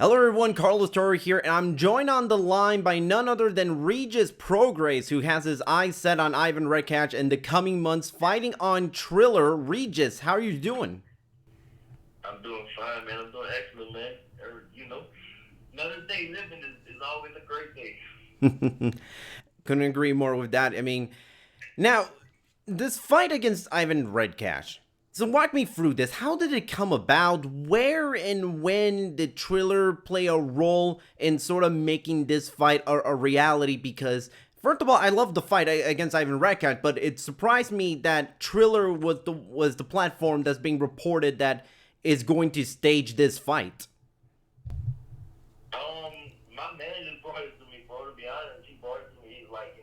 Hello everyone, Carlos Toro here, and I'm joined on the line by none other than Regis Prograis, who has his eyes set on Ivan Redkach in the coming months, fighting on Triller. Regis, how are you doing? I'm doing fine, man. I'm doing excellent, man. Another day living is always a great day. Couldn't agree more with that. I mean, now, this fight against Ivan Redkach. So walk me through this. How did it come about? Where and when did Triller play a role in sort of making this fight a reality? Because first of all, I love the fight against Ivan Redkach, but it surprised me that Triller was the platform that's being reported that is going to stage this fight. My manager brought it to me, bro. To be honest, he brought it to me. He's like,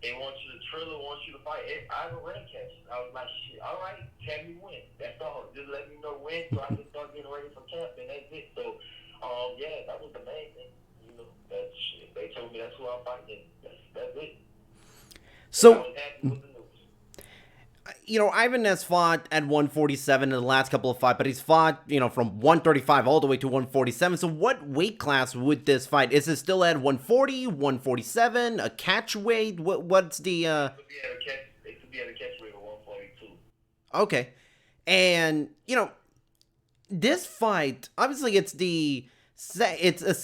they want you to Triller wants you to fight Ivan Redkach. I was like, shit, all right, tell me when. That's all. Just let me know when so I can start getting ready for camp, and that's it. So, yeah, that was the main thing. That shit. They told me that's who I'm fighting. That's it. So, I was happy with the news. Ivan has fought at 147 in the last couple of fights, but he's fought, from 135 all the way to 147. So what weight class would this fight? Is it still at 140, 147, a catch weight? What's the It could be at a catch weight of 142. Okay. And, this fight, obviously it's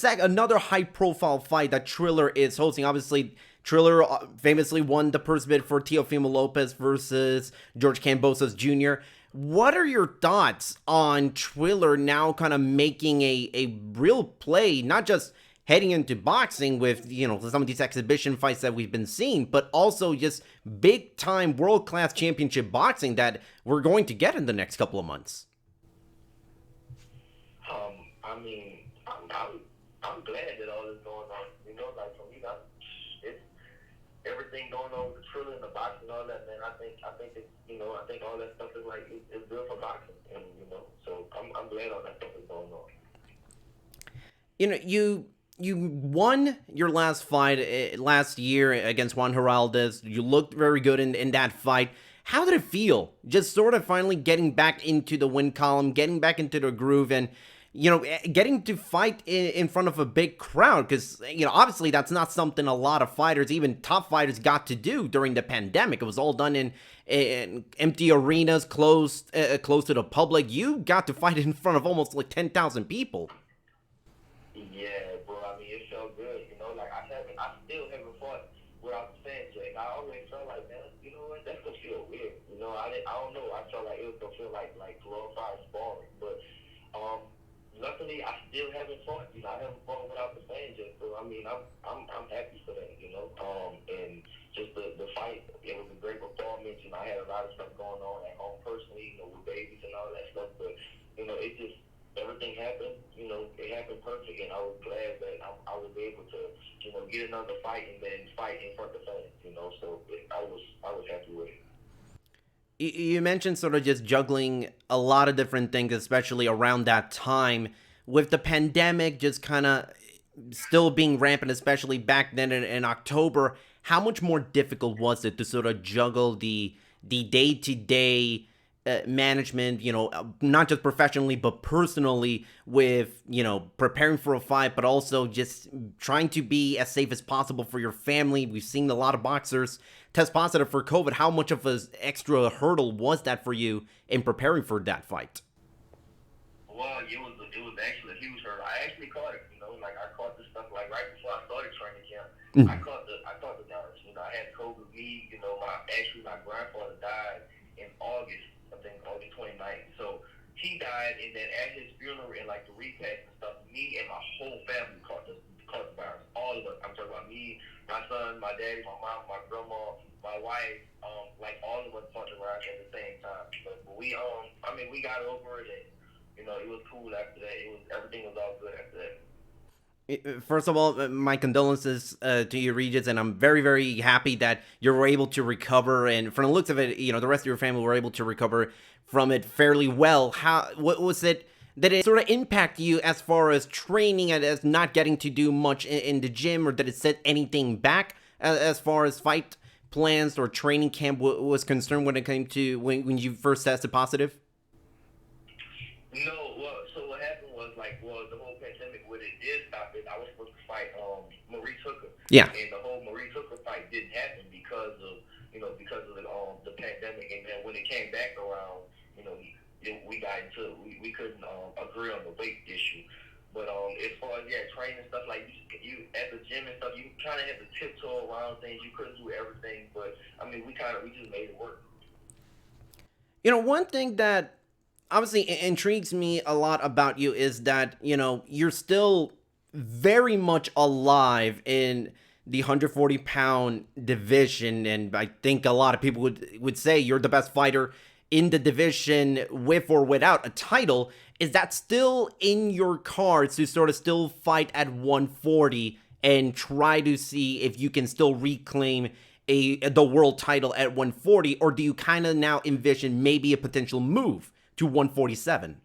another high profile fight that Triller is hosting. Obviously, Triller famously won the purse bid for Teofimo Lopez versus George Kambosos Jr. What are your thoughts on Triller now kind of making a real play, not just heading into boxing with, some of these exhibition fights that we've been seeing, but also just big time world class championship boxing that we're going to get in the next couple of months? I'm glad that all this going on. For me, it's everything going on with the Triller and the boxing and all that, man. I think it's, I think all that stuff is it's good for boxing, and so I'm glad all that stuff is going on. You won your last fight last year against Juan Heraldez. You looked very good in that fight. How did it feel? Just sort of finally getting back into the win column, getting back into the groove, and getting to fight in front of a big crowd, because, obviously that's not something a lot of fighters, even top fighters, got to do during the pandemic. It was all done in empty arenas, close to the public. You got to fight in front of almost like 10,000 people. Yeah, bro. I mean, it felt good. I still haven't fought without the fans yet. I always felt like, man, that's gonna feel weird. I don't know. I felt like it was gonna feel like glorified sparring, but luckily, I still haven't fought. I haven't fought without the fans yet. So I'm happy for that. And just the fight, it was a great performance. I had a lot of stuff going on at home personally, with babies and all that stuff. But it just everything happened. It happened perfect, and I was glad that I was able to, get another fight and then fight in front of fans. So I was happy with it. You mentioned sort of just juggling a lot of different things, especially around that time with the pandemic just kind of still being rampant, especially back then in October. How much more difficult was it to sort of juggle the day-to-day management, not just professionally, but personally with, preparing for a fight, but also just trying to be as safe as possible for your family? We've seen a lot of boxers test positive for COVID. How much of an extra hurdle was that for you in preparing for that fight? Well, it was actually a huge hurdle. I actually caught it, I caught this stuff right before I started training camp. I caught the virus. I had COVID. My grandfather died in August. I think August 29th. So he died, and then at his funeral and the repast and stuff, me and my whole family caught the virus. All of us. I'm talking about me, my son, my daddy, my mom, my grandma, my wife. All of us caught the virus at the same time. But we got over it, and it was cool after that. Everything was all good after that. First of all, my condolences to you, Regis, and I'm very, very happy that you were able to recover. And from the looks of it, the rest of your family were able to recover from it fairly well. What was it? Did it sort of impact you as far as training and as not getting to do much in the gym, or did it set anything back as far as fight plans or training camp was concerned when it came to when you first tested positive? No, so what happened was the the whole pandemic, what it did stop is I was supposed to fight Maurice Hooker, Yeah. and the whole Maurice Hooker fight didn't happen because of the pandemic. And then when it came back around, you know, we got into we couldn't agree on the weight issue. But as far as training stuff like you at the gym and stuff, you kind of had to tiptoe around things. You couldn't do everything, but I mean, we just made it work. One thing that obviously intrigues me a lot about you is that, you're still very much alive in the 140-pound division. And I think a lot of people would say you're the best fighter in the division with or without a title. Is that still in your cards to sort of still fight at 140 and try to see if you can still reclaim the world title at 140, or do you kind of now envision maybe a potential move to 147?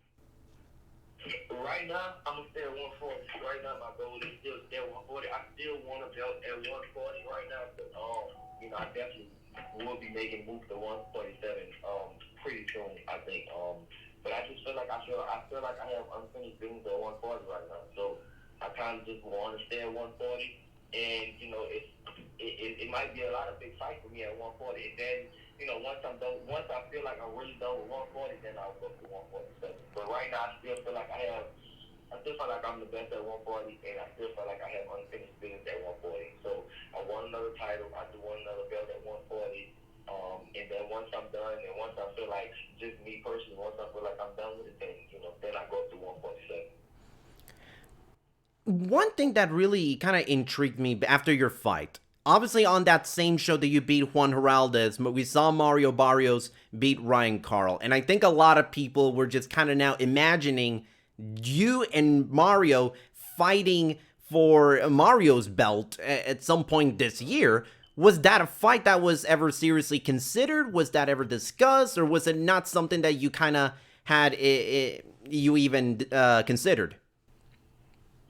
Right now, I'm gonna stay at 140. Right now, my goal is still stay at 140. I still want to belt at 140 right now, but I definitely will be making moves to 147 pretty soon. I think but I just feel like I feel like I have unfinished business at 140 right now, so I kind of just want to stay at 140, and it might be a lot of big fights for me at 140, and then once I'm done, once I feel like I'm really done with 140, then I'll go to 147. But right now, I still feel like I'm the best at 140, and I still feel like I have unfinished business at 140. So I want another title. I do want another belt at 140. And then once I'm done, and once I feel like, just me personally, once I feel like I'm done with it, then I go to 147. One thing that really kind of intrigued me after your fight, obviously on that same show that you beat Juan Heraldez, we saw Mario Barrios beat Ryan Carl. And I think a lot of people were just kind of now imagining you and Mario fighting for Mario's belt at some point this year. Was that a fight that was ever seriously considered? Was that ever discussed? Or was it not something that you kind of had you even considered?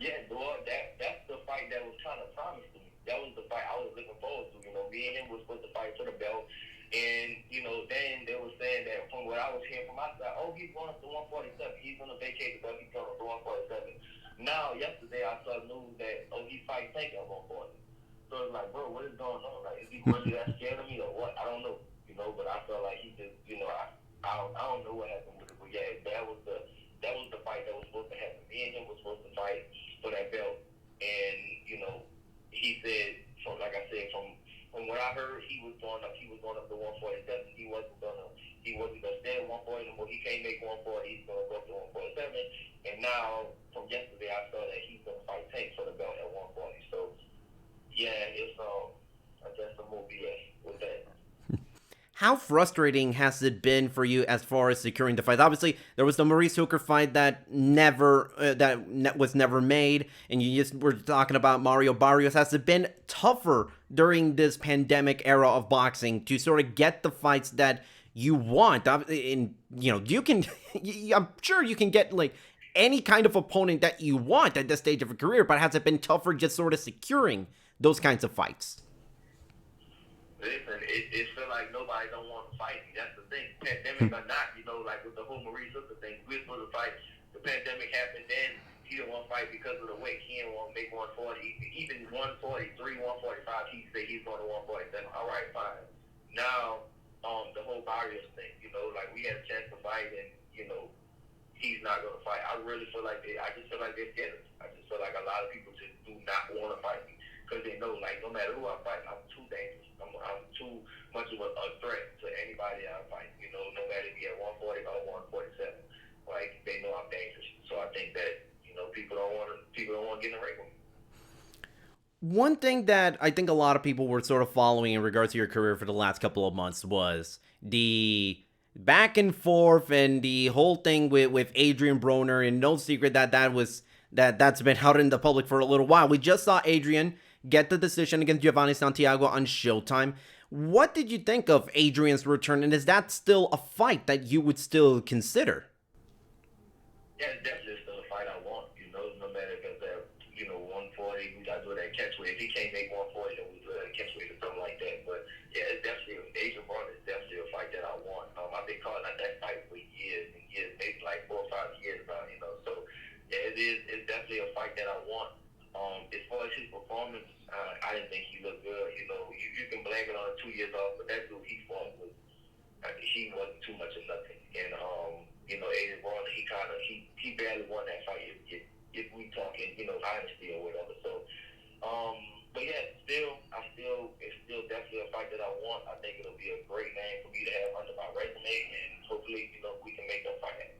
Yeah, boy, that's the fight that was kind of promised to me. That was the fight I was looking forward to. Me and him was supposed to fight for the belt, and then they were saying that from what I was hearing from my side, oh, he's going up to 147. He's going to vacate the belt. He's going up to 147. Now, yesterday I saw news that he's fighting Tank at 140. So it's like, bro, what is going on? Like, is he really that scared of me or what? I don't know. But I felt like he just, I don't know what happened with it. But yeah, that was the fight that was supposed to happen. Me and him was supposed to fight for that belt, and he said, from what I heard, he was going up to 147. He wasn't gonna stay at 140 anymore. He can't make 140. He's gonna go up to 147. And now, from yesterday, I saw that he's gonna fight Tank for the belt at 140. So yeah, it's I guess some more BS with that. How frustrating has it been for you as far as securing the fights? Obviously, there was the Maurice Hooker fight that was never made, and you just were talking about Mario Barrios. Has it been tougher during this pandemic era of boxing to sort of get the fights that you want? And you can, I'm sure you can get like any kind of opponent that you want at this stage of a career, but has it been tougher just sort of securing those kinds of fights? Listen, it feel like nobody don't want to fight me. That's the thing. Pandemic or not, like with the whole Maurice Hooker thing, we were supposed to fight. The pandemic happened, then he didn't want to fight because of the weight. He didn't want to make 140. Even 143, 145, he said he's going to 147. All right, fine. Now, the whole Barrios thing, like we had a chance to fight, and, he's not going to fight. I really feel like I just feel like they're scared. I just feel like a lot of people just do not want to fight me because they know, like, no matter who I fight, I'm too dangerous. I'm too much of a threat to anybody I fight. No matter if you're at 140 or 147, like they know I'm dangerous. So I think that people don't want to get in the ring with me. One thing that I think a lot of people were sort of following in regards to your career for the last couple of months was the back and forth and the whole thing with Adrien Broner, and no secret that's been out in the public for a little while. We just saw Adrien get the decision against Giovanni Santiago on Showtime. What did you think of Adrian's return, and is that still a fight that you would still consider? Yeah, it's definitely still a fight I want. No matter if it's at 140, we got to do that catchweight. If he can't make 140, then we do that catchweight or something like that. But yeah, it's definitely Adrien Broner is definitely a fight that I want. I've been calling out that fight for years and years, maybe like 4 or 5 years now. So yeah, it's definitely As far as his performance, I didn't think he looked good. You know, you can blame it on 2 years off, but that dude he fought was he wasn't too much of nothing. And you know, Adrien Broner, he barely won that fight. If we talking, you know, dynasty or whatever. So, but yeah, it's still definitely a fight that I want. I think it'll be a great name for me to have under my resume, and hopefully, you know, we can make that fight happen.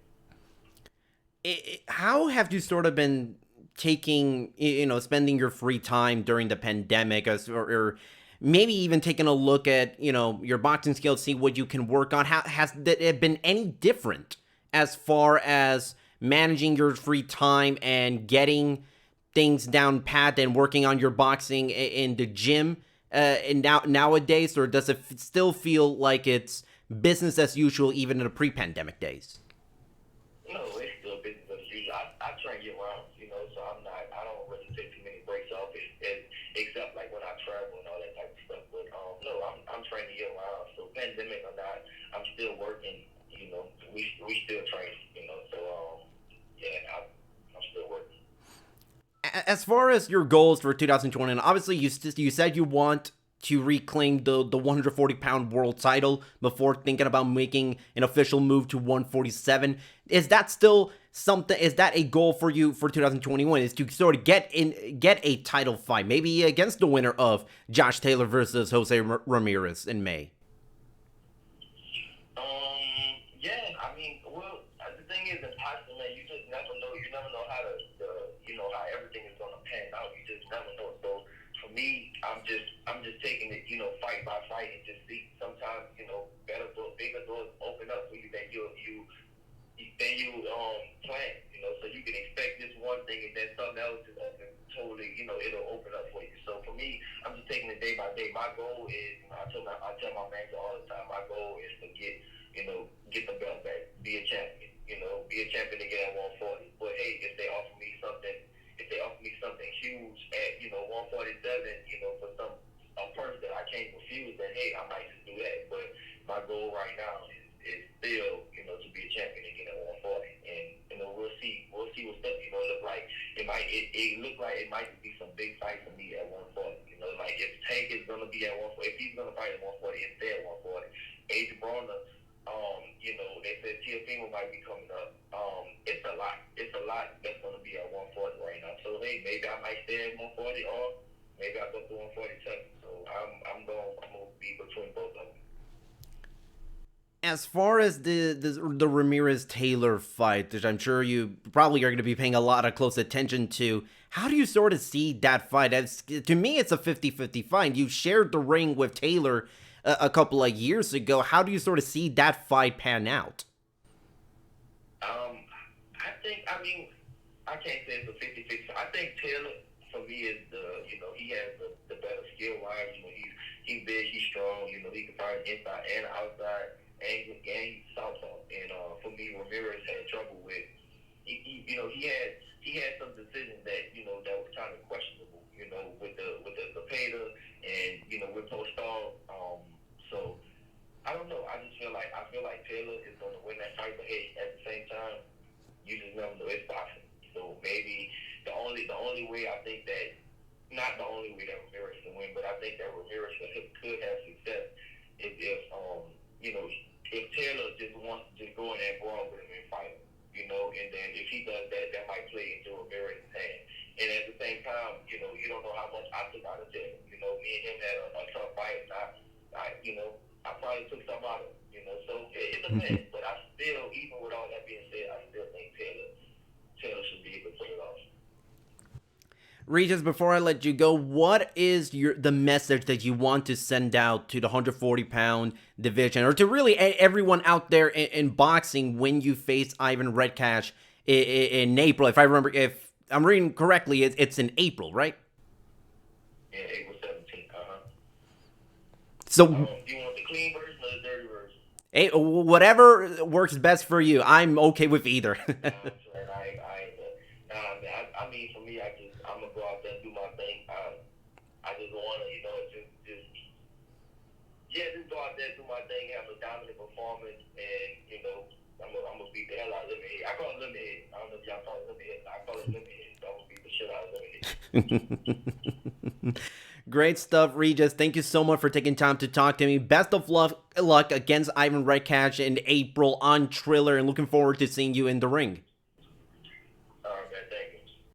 How have you sort of been taking, spending your free time during the pandemic, or maybe even taking a look at, your boxing skills, see what you can work on? How has it been any different as far as managing your free time and getting things down pat and working on your boxing in the gym and nowadays, or does it still feel like it's business as usual even in the pre-pandemic days? No, it's still business as usual. I try and get around, you know, so I don't really take too many breaks off, except like when I travel and all that type of stuff. But no, I'm trying to get around. So pandemic or not, I'm still working. You know, we still train. You know, so yeah, I'm still working. As far as your goals for 2020, obviously you said you want to reclaim the 140-pound world title before thinking about making an official move to 147. Is that still something? Is that a goal for you for 2021? Is to sort of get a title fight, maybe against the winner of Josh Taylor versus Jose Ramirez in May? Yeah, I mean, well, the thing is, impossible, man. You just never know. You never know how you know, how everything is gonna pan out. You just never know. So for me, I'm just taking it, you know, fight by fight and just see. Sometimes, you know, better doors, bigger doors open up for you than you plan. You know, so you can expect this one thing and then something else is open. Totally, you know, it'll open up for you. So for me, I'm just taking it day by day. My goal is, you know, I tell my manager all the time. My goal is to get the belt back, be a champion. You know, be a champion again at 140. But hey, if they offer me something huge at, you know, 147, you know, for a purse that I can't refuse, then hey, I might just do that. But my goal right now is still, you know, to be a champion again at 140. And you know, we'll see what stuff, you know, look like. It look like it might be some big fights for me at 140. You know, like if Tank is gonna be at 140, if he's gonna fight at 140, it's there at 140. Adrien Broner, you know, they said TFM might be coming up. It's a lot. It's a lot that's going to be at 140 right now. So hey, maybe I might stay at 140, or maybe I go to 147. So I'm going to be between both of them. As far as the Ramirez Taylor fight, which I'm sure you probably are going to be paying a lot of close attention to, how do you sort of see that fight? To me, it's a 50-50 fight. You shared the ring with Taylor a couple of years ago. How do you sort of see that fight pan out? I mean, I can't say it's a 50-50. I think Taylor, for me, is you know, he has the better skill-wise. You know, he's big, he's strong. You know, he can fight inside and outside, and he's southpaw. And for me, Ramirez had trouble with, you know, he had some decisions that, you know, that was kind of questionable. You know, with the Zapata and, you know, with Postal. So I don't know. I feel like Taylor is going to win that fight, but hey, at the same time, you just never know. It's boxing. So maybe the only way I think that, not the only way that Ramirez can win, but I think that Ramirez could have success is if you know, if Taylor just wants to just go in there and brawl with him and fight him, you know, and then if he does that, that might play into Ramirez's hand. And at the same time, you know, you don't know how much I took out of Taylor. You know, me and him had a tough fight, and you know, I probably took some out of him. You know, so it depends. But I still, even with all that being said, I still think Taylor should be able to pull it off. Regis, before I let you go, what is the message that you want to send out to the 140-pound division, or to really everyone out there in boxing when you face Ivan Redkach in April? If I'm reading correctly, it's in April, right? Yeah, April 17th. So, do you want the clean version or the dirty version? hey, whatever works best for you. I'm okay with either. I mean, for me, I'm gonna go out there and do my thing. I just wanna, you know, just go out there, do my thing, have a dominant performance, and you know, I'm gonna beat the hell out of Limit Head. I call it Limit Head. I don't know if y'all call it Limit Head. I call it Limit Head. So I'm gonna beat the shit out of Limit Head. Great stuff, Regis. Thank you so much for taking time to talk to me. Best of luck against Ivan Redkach in April on Triller, and looking forward to seeing you in the ring.